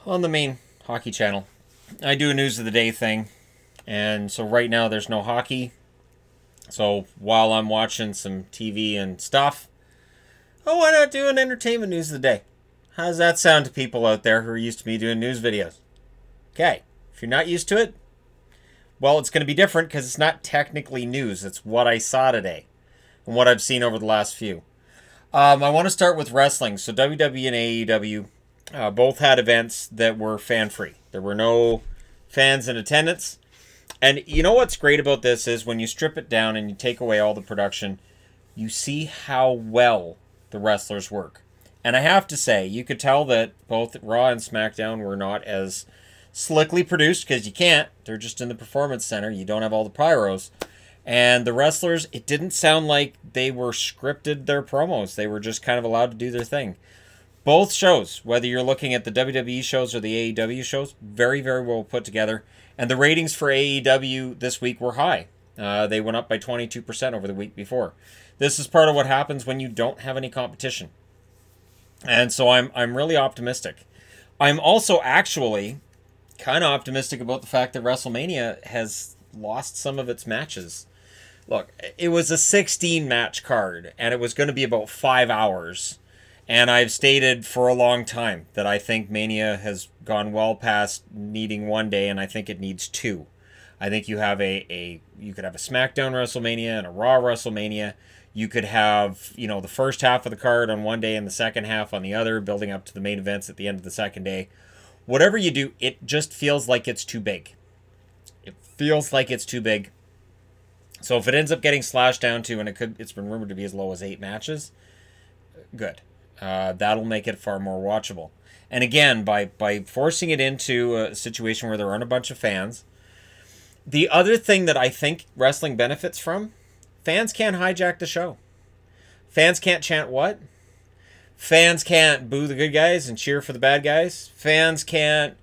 on the main hockey channel. I do a news of the day thing, and so right now there's no hockey. So while I'm watching some TV and stuff, oh, why not do an entertainment news of the day? How does that sound to people out there who are used to me doing news videos? Okay, if you're not used to it, well, it's going to be different because it's not technically news. It's what I saw today and what I've seen over the last few. I want to start with wrestling. So WWE and AEW both had events that were fan-free. There were no fans in attendance. And you know what's great about this is when you strip it down and you take away all the production, you see how well the wrestlers work. And I have to say, you could tell that both Raw and SmackDown were not as slickly produced because you can't. They're just in the Performance Center. You don't have all the pyros. And the wrestlers, it didn't sound like they were scripted their promos. They were just kind of allowed to do their thing. Both shows, whether you're looking at the WWE shows or the AEW shows, very, very well put together. And the ratings for AEW this week were high. They went up by 22% over the week before. This is part of what happens when you don't have any competition. And so I'm really optimistic. I'm also actually kind of optimistic about the fact that WrestleMania has lost some of its matches. Look, it was a 16-match card, and it was going to be about 5 hours. And I've stated for a long time that I think Mania has gone well past needing one day, and I think it needs two. I think you have you could have a SmackDown WrestleMania and a Raw WrestleMania. You could have, the first half of the card on one day and the second half on the other, building up to the main events at the end of the second day. Whatever you do, it just feels like it's too big. It feels like it's too big. So if it ends up getting slashed down to, and it's been rumored to be as low as 8 matches, good. That'll make it far more watchable. And again, by forcing it into a situation where there aren't a bunch of fans, the other thing that I think wrestling benefits from, fans can't hijack the show. Fans can't chant what? Fans can't boo the good guys and cheer for the bad guys. Fans can't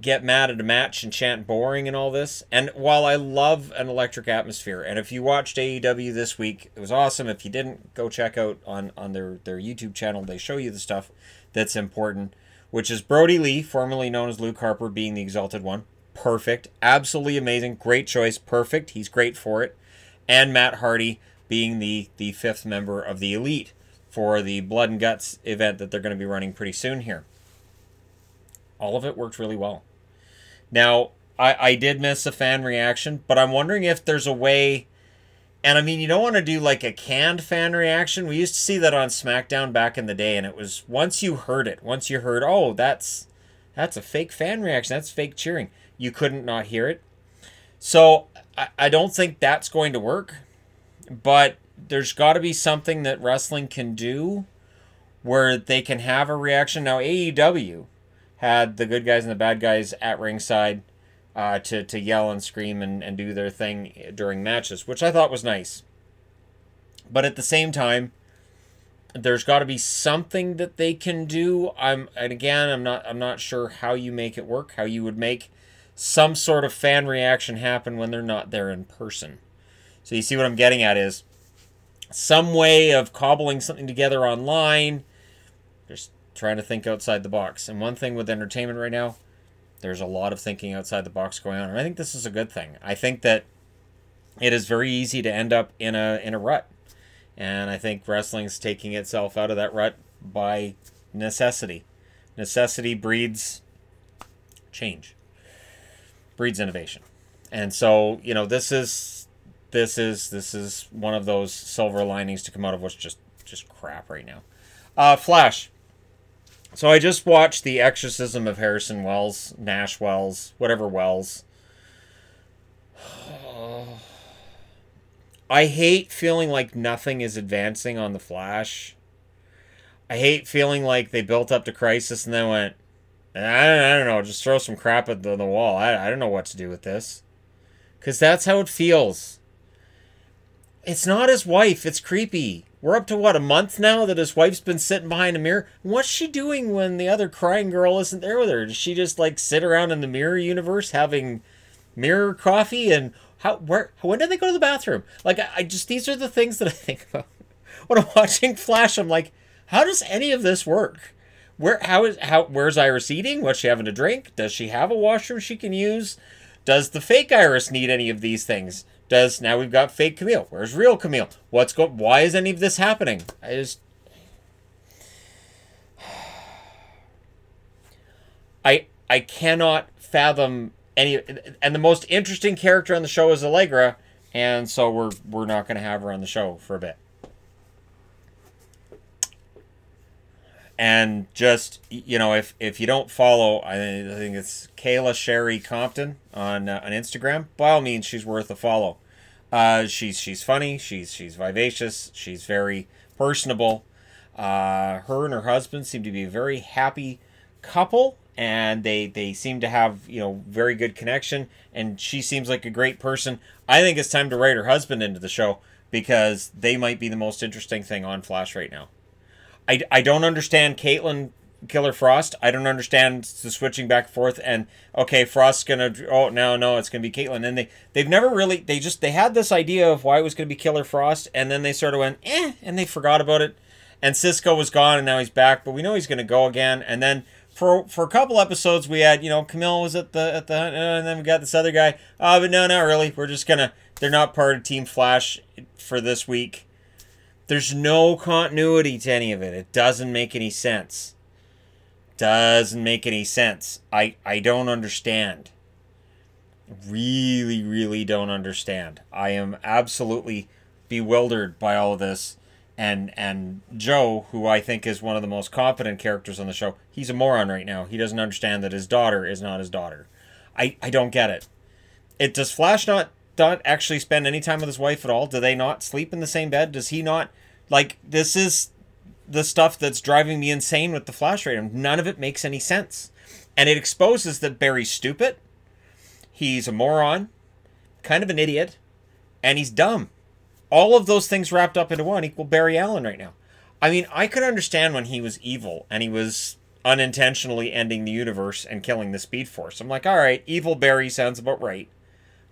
get mad at a match and chant boring and all this. And while I love an electric atmosphere, and if you watched AEW this week, it was awesome. If you didn't, go check out on their YouTube channel. They show you the stuff that's important, which is Brody Lee, formerly known as Luke Harper, being the Exalted One. Perfect. Absolutely amazing. Great choice. Perfect. He's great for it. And Matt Hardy being the 5th member of the Elite for the Blood and Guts event that they're going to be running pretty soon here. All of it worked really well. Now, I did miss a fan reaction, but I'm wondering if there's a way, and I mean, you don't want to do like a canned fan reaction. We used to see that on SmackDown back in the day, and it was once you heard, oh, that's a fake fan reaction, that's fake cheering, you couldn't not hear it. So I don't think that's going to work, but there's got to be something that wrestling can do where they can have a reaction. Now, AEW had the good guys and the bad guys at ringside to yell and scream and do their thing during matches, which I thought was nice. But at the same time, there's got to be something that they can do. I'm not sure how you make it work, how you would make some sort of fan reaction happen when they're not there in person. So you see what I'm getting at is some way of cobbling something together online. Just trying to think outside the box. And one thing with entertainment right now, there's a lot of thinking outside the box going on. And I think this is a good thing. I think that it is very easy to end up in a rut. And I think wrestling's taking itself out of that rut by necessity. Necessity breeds change. Breeds innovation. And so, this is one of those silver linings to come out of what's just crap right now. Flash. So I just watched The Exorcism of Harrison Wells, Nash Wells, whatever Wells. I hate feeling like nothing is advancing on The Flash. I hate feeling like they built up to crisis and then went, I don't know, just throw some crap at the wall. I don't know what to do with this. Because that's how it feels. It's not his wife. It's creepy. We're up to, what, a month now that his wife's been sitting behind a mirror? What's she doing when the other crying girl isn't there with her? Does she just, sit around in the mirror universe having mirror coffee? And when did they go to the bathroom? These are the things that I think about. When I'm watching Flash, I'm like, how does any of this work? Where's Iris eating? What's she having to drink? Does she have a washroom she can use? Does the fake Iris need any of these things? Now we've got fake Camille. Where's real Camille? Why is any of this happening? I cannot fathom any. And the most interesting character on the show is Allegra, and so we're not going to have her on the show for a bit. And just, if you don't follow, I think it's Kayla Sherry Compton on Instagram. By all means, she's worth a follow. She's funny. She's vivacious. She's very personable. Her and her husband seem to be a very happy couple, and they seem to have very good connection. And she seems like a great person. I think it's time to write her husband into the show, because they might be the most interesting thing on Flash right now. I don't understand Caitlin Killer Frost. I don't understand the switching back and forth. And okay, Frost's gonna. Oh no, it's gonna be Caitlin. And they've never really. They had this idea of why it was gonna be Killer Frost, and then they sort of went and they forgot about it. And Cisco was gone, and now he's back. But we know he's gonna go again. And then for a couple episodes, we had Camille was at the and then we got this other guy. But no, not really. We're just gonna. They're not part of Team Flash for this week. There's no continuity to any of it. It doesn't make any sense. Doesn't make any sense. I don't understand. Really, really don't understand. I am absolutely bewildered by all of this. And Joe, who I think is one of the most competent characters on the show, he's a moron right now. He doesn't understand that his daughter is not his daughter. I don't get it. Does Flash not actually spend any time with his wife at all? Do they not sleep in the same bed? Does he not? This is the stuff that's driving me insane with the Flash right now. None of it makes any sense. And it exposes that Barry's stupid. He's a moron, kind of an idiot, and he's dumb. All of those things wrapped up into one equal Barry Allen right now. I mean, I could understand when he was evil and he was unintentionally ending the universe and killing the Speed Force. I'm like, all right, evil Barry sounds about right.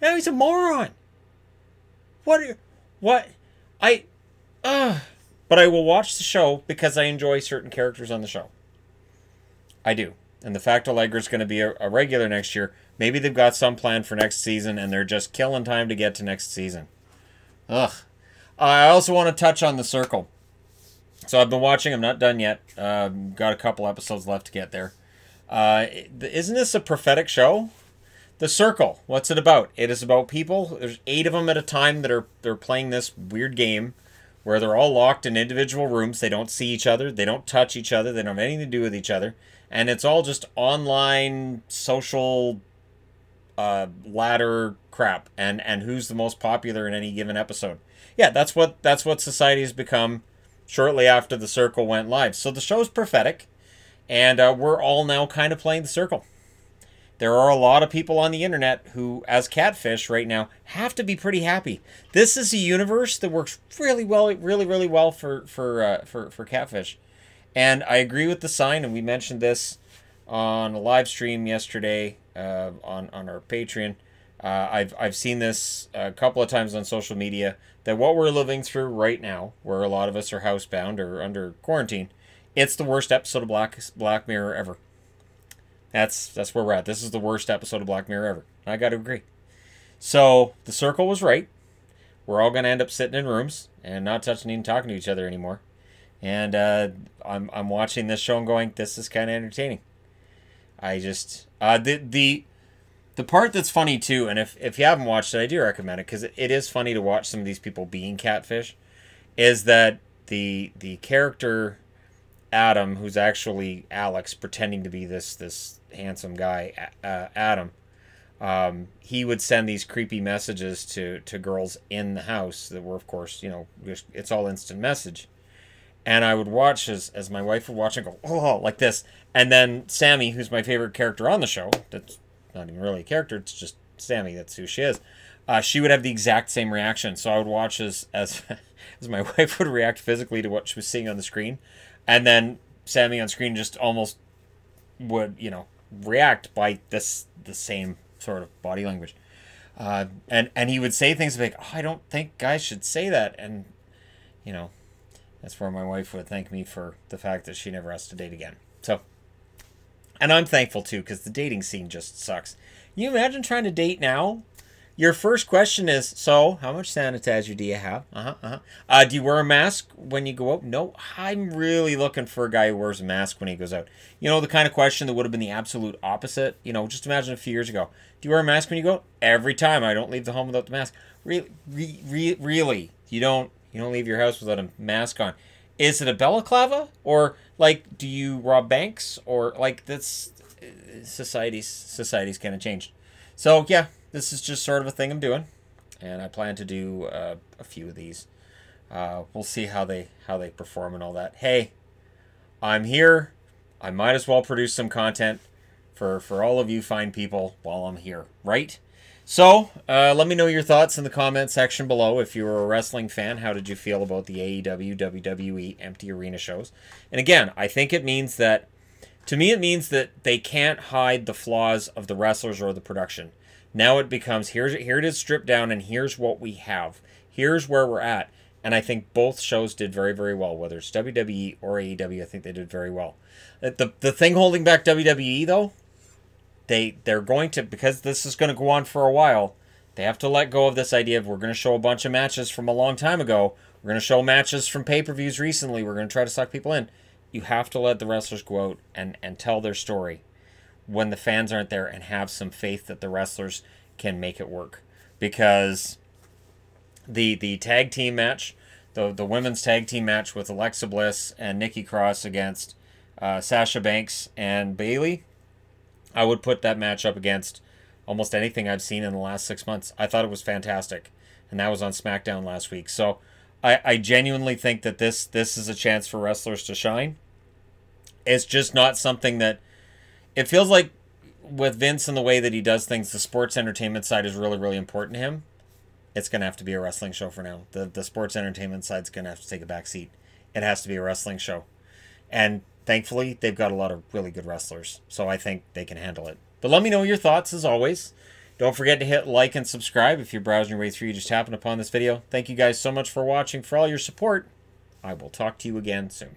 Now he's a moron. But I will watch the show because I enjoy certain characters on the show. I do. And the fact Allegra's going to be a regular next year, maybe they've got some plan for next season and they're just killing time to get to next season. Ugh. I also want to touch on The Circle. So I've been watching. I'm not done yet. Got a couple episodes left to get there. Isn't this a prophetic show? The Circle. What's it about? It is about people. There's 8 of them at a time they're playing this weird game where they're all locked in individual rooms. They don't see each other. They don't touch each other. They don't have anything to do with each other. And it's all just online social ladder crap. And who's the most popular in any given episode. Yeah, that's what society has become shortly after The Circle went live. So the show's prophetic. And we're all now kind of playing The Circle. There are a lot of people on the internet who, as catfish right now, have to be pretty happy. This is a universe that works really well, really well for catfish. And I agree with the sign, and we mentioned this on a live stream yesterday on our Patreon. I've seen this a couple of times on social media, that what we're living through right now, where a lot of us are housebound or under quarantine, it's the worst episode of Black Mirror ever. That's where we're at. This is the worst episode of Black Mirror ever. I got to agree. So The Circle was right. We're all going to end up sitting in rooms and not touching and talking to each other anymore. And I'm watching this show and going, this is kind of entertaining. I just the part that's funny too, and if you haven't watched it, I do recommend it because it is funny to watch some of these people being catfish. Is that the character Adam, who's actually Alex, pretending to be this handsome guy, Adam, he would send these creepy messages to girls in the house that were, of course, it's all instant message. And I would watch as my wife would watch and go, oh, like this. And then Sammy, who's my favorite character on the show, that's not even really a character, it's just Sammy, that's who she is. She would have the exact same reaction. So I would watch as my wife would react physically to what she was seeing on the screen. And then Sammy on screen just almost would, react by the same sort of body language. And he would say things like, oh, I don't think guys should say that. And, that's where my wife would thank me for the fact that she never has to date again. So, and I'm thankful too, because the dating scene just sucks. Can you imagine trying to date now? Your first question is, so, how much sanitizer do you have? Do you wear a mask when you go out? No, I'm really looking for a guy who wears a mask when he goes out. You know, the kind of question that would have been the absolute opposite. You know, just imagine a few years ago. Do you wear a mask when you go out? Every time. I don't leave the home without the mask. Really? You don't leave your house without a mask on. Is it a balaclava? Or, like, do you rob banks? Or, like, that's... Society's kind of changed. So, yeah. This is just sort of a thing I'm doing, and I plan to do a few of these. We'll see how they perform and all that. Hey, I'm here. I might as well produce some content for all of you fine people while I'm here, right? So let me know your thoughts in the comment section below. If you were a wrestling fan, how did you feel about the AEW, WWE empty arena shows? And again, I think it means that, to me, it means that they can't hide the flaws of the wrestlers or the production. Now it becomes, here it is stripped down, and here's what we have. Here's where we're at. And I think both shows did very, very well. Whether it's WWE or AEW, I think they did very well. The thing holding back WWE, though, they're going to, because this is going to go on for a while, they have to let go of this idea of, we're going to show a bunch of matches from a long time ago. We're going to show matches from pay-per-views recently. We're going to try to suck people in. You have to let the wrestlers go out and tell their story when the fans aren't there, and have some faith that the wrestlers can make it work. Because the tag team match, the women's tag team match with Alexa Bliss and Nikki Cross against Sasha Banks and Bayley, I would put that match up against almost anything I've seen in the last 6 months. I thought it was fantastic, and that was on SmackDown last week. So I genuinely think that this is a chance for wrestlers to shine. It's just not something that... It feels like with Vince and the way that he does things, the sports entertainment side is really, really important to him. It's going to have to be a wrestling show for now. The sports entertainment side's going to have to take a back seat. It has to be a wrestling show. And thankfully, they've got a lot of really good wrestlers. So I think they can handle it. But let me know your thoughts, as always. Don't forget to hit like and subscribe if you're browsing your way through. You just happened upon this video. Thank you guys so much for watching, for all your support. I will talk to you again soon.